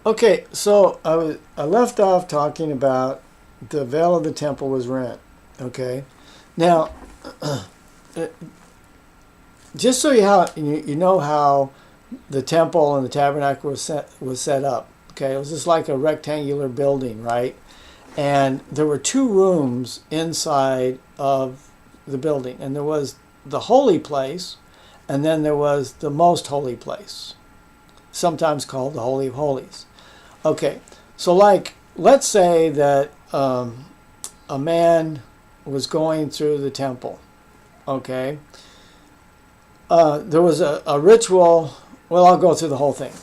Okay, so I left off talking about the veil of the temple was rent. Okay, now just so you know how the temple and the tabernacle was set up. Okay, it was just like a rectangular building, right? And there were two rooms inside of the building, and there was the holy place, and then there was the most holy place, sometimes called the Holy of Holies. Okay, so like, let's say that a man was going through the temple. Okay, there was a ritual. Well, I'll go through the whole thing.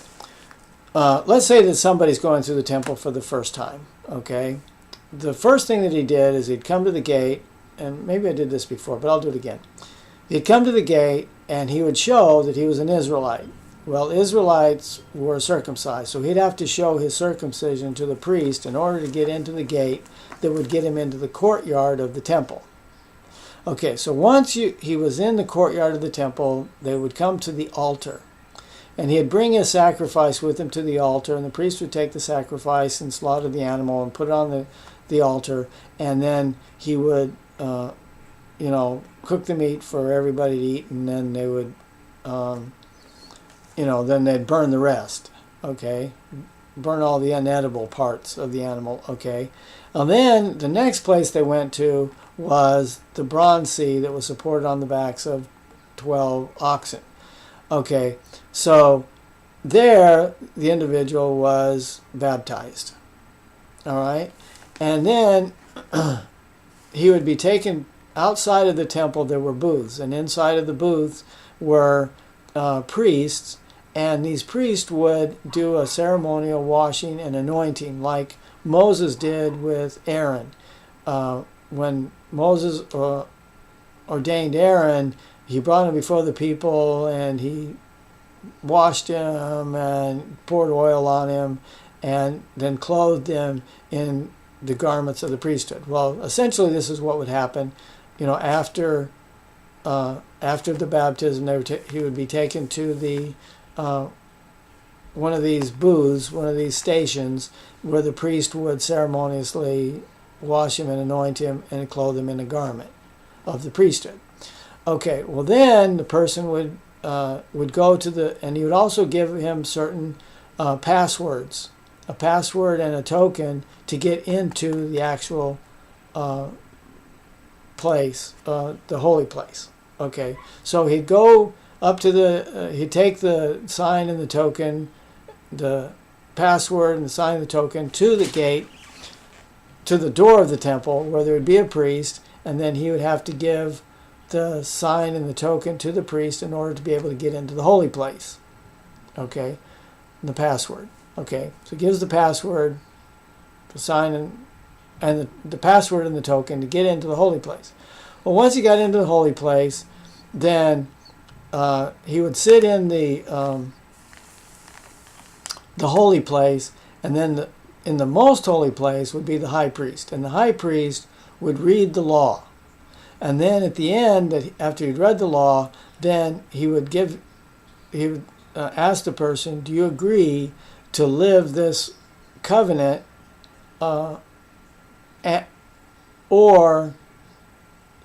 Let's say that somebody's going through the temple for the first time. Okay, the first thing that he did is he'd come to the gate, and maybe I did this before, but I'll do it again. He'd come to the gate, and he would show that he was an Israelite. Well, Israelites were circumcised, so he'd have to show his circumcision to the priest in order to get into the gate that would get him into the courtyard of the temple. Okay, so once he was in the courtyard of the temple, they would come to the altar. And he'd bring his sacrifice with him to the altar, and the priest would take the sacrifice and slaughter the animal and put it on the altar, and then he would, cook the meat for everybody to eat, and then they would, then they'd burn the rest, okay? Burn all the unedible parts of the animal, okay? And then the next place they went to was the bronze sea that was supported on the backs of 12 oxen. Okay, so there the individual was baptized, all right? And then he would be taken outside of the temple. There were booths, and inside of the booths were priests, and these priests would do a ceremonial washing and anointing like Moses did with Aaron. When Moses ordained Aaron, he brought him before the people, and he washed him and poured oil on him and then clothed him in the garments of the priesthood. Well, essentially this is what would happen, after the baptism. He would be taken to the one of these booths, one of these stations, where the priest would ceremoniously wash him and anoint him and clothe him in a garment of the priesthood. Okay, well then the person would go to and he would also give him certain passwords, a password and a token to get into the actual place, the holy place. Okay, so he'd go up to he'd take the sign and the token, the password and the sign and the token to the gate, to the door of the temple where there would be a priest, and then he would have to give the sign and the token to the priest in order to be able to get into the holy place. Okay, and the password. Okay, so he gives the password, the sign, and the password and the token to get into the holy place. Well, once he got into the holy place, then he would sit in the holy place, and then in the most holy place would be the high priest, and the high priest would read the law. And then at the end, after he'd read the law, then he would ask the person, do you agree to live this covenant or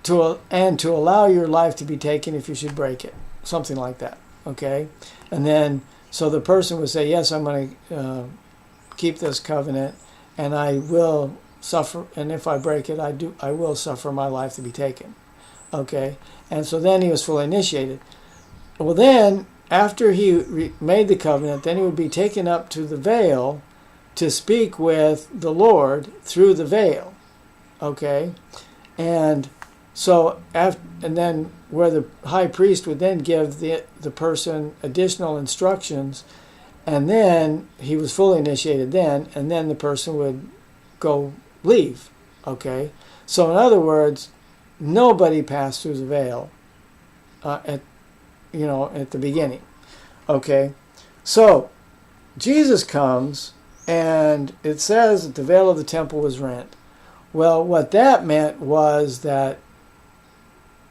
to allow your life to be taken if you should break it? Something like that, okay? And then, so the person would say, yes, I'm going to keep this covenant, and I will suffer, and if I break it, I will suffer my life to be taken. Okay, and so then he was fully initiated. Well, then after he made the covenant, then he would be taken up to the veil to speak with the Lord through the veil. Okay, and so and then where the high priest would then give the person additional instructions, and then he was fully initiated then, and then the person would leave. Okay, so in other words, nobody passed through the veil at the beginning. Okay, so Jesus comes, and it says that the veil of the temple was rent. Well, what that meant was that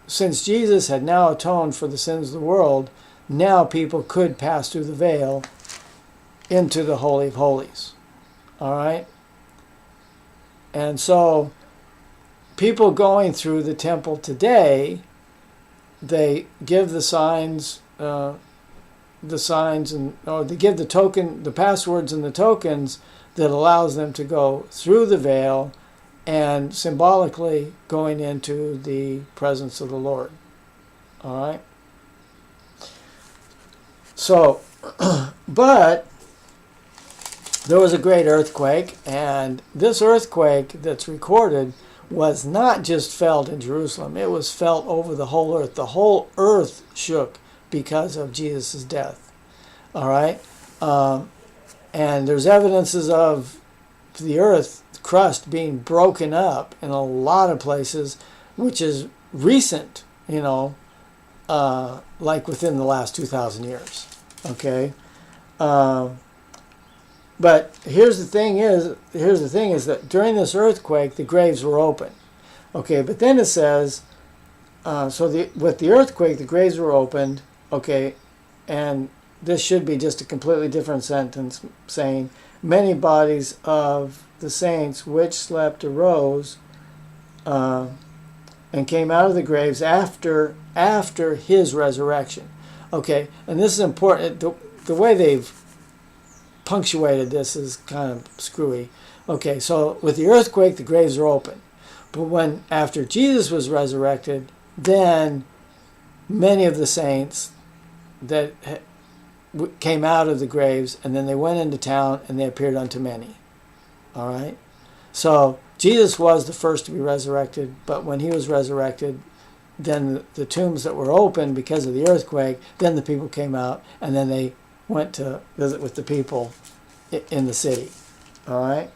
since Jesus had now atoned for the sins of the world, now people could pass through the veil into the Holy of Holies. All right? And so people going through the temple today, they give the signs, and or they give the token, the passwords and the tokens that allows them to go through the veil and symbolically going into the presence of the Lord. All right? So, but there was a great earthquake, and this earthquake that's recorded was not just felt in Jerusalem. It was felt over the whole earth. The whole earth shook because of Jesus' death. All right? And there's evidences of the earth crust being broken up in a lot of places, which is recent, like within the last 2,000 years. Okay? But here's the thing is that during this earthquake, the graves were open. Okay, but then it says, with the earthquake, the graves were opened. Okay, and this should be just a completely different sentence saying, many bodies of the saints which slept arose and came out of the graves after his resurrection. Okay, and this is important. The way they've punctuated this is kind of screwy. Okay, so with the earthquake, the graves are open. But after Jesus was resurrected, then many of the saints that came out of the graves, and then they went into town and they appeared unto many. All right? So Jesus was the first to be resurrected, but when he was resurrected, then the tombs that were open because of the earthquake, then the people came out, and then they went to visit with the people in the city. All right?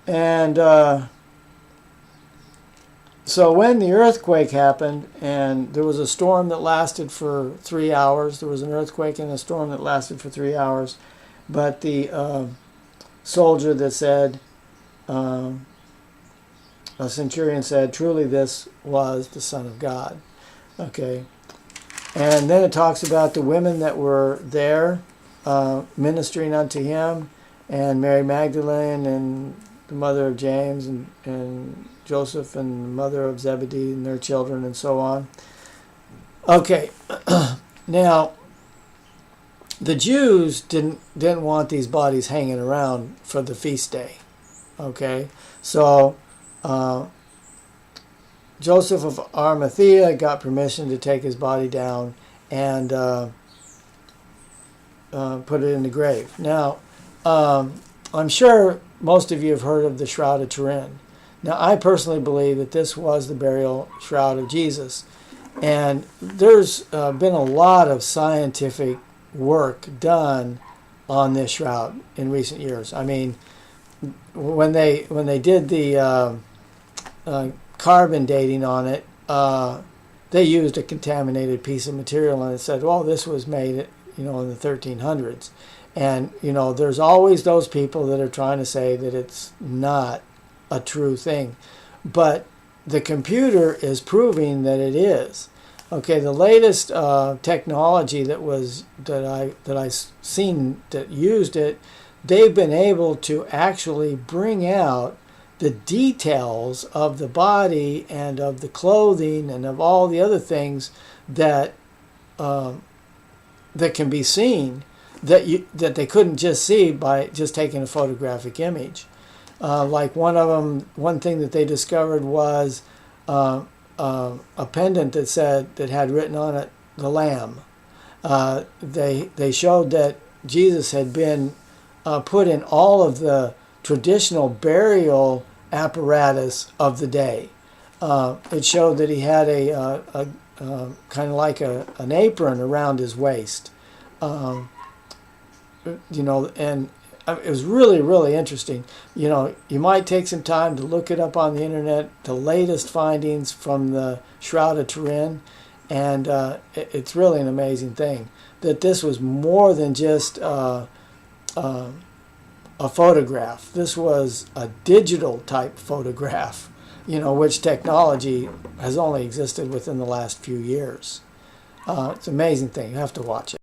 And so when the earthquake happened, and there was a storm that lasted for 3 hours, there was an earthquake and a storm that lasted for 3 hours, but the soldier that said, a centurion said, truly this was the Son of God. Okay. And then it talks about the women that were there ministering unto him, and Mary Magdalene and the mother of James and Joseph and the mother of Zebedee and their children and so on. Okay, now the Jews didn't want these bodies hanging around for the feast day. Okay, so Joseph of Arimathea got permission to take his body down and put it in the grave. Now, I'm sure most of you have heard of the shroud of Turin. Now, I personally believe that this was the burial shroud of Jesus. And there's been a lot of scientific work done on this shroud in recent years. I mean, when they did the carbon dating on it, they used a contaminated piece of material, and it said, well, this was made in the 1300s. And there's always those people that are trying to say that it's not a true thing, but the computer is proving that it is. Okay, the latest technology that I seen that used it, they've been able to actually bring out the details of the body and of the clothing and of all the other things that can be seen that they couldn't just see by just taking a photographic image. Like one thing that they discovered was a pendant that had written on it the Lamb. They showed that Jesus had been put in all of the traditional burial apparatus of the day. It showed that he had a kind of like an apron around his waist. And it was really, really interesting. You might take some time to look it up on the internet, the latest findings from the Shroud of Turin, and it's really an amazing thing that this was more than just a photograph. This was a digital type photograph, which technology has only existed within the last few years. It's an amazing thing. You have to watch it.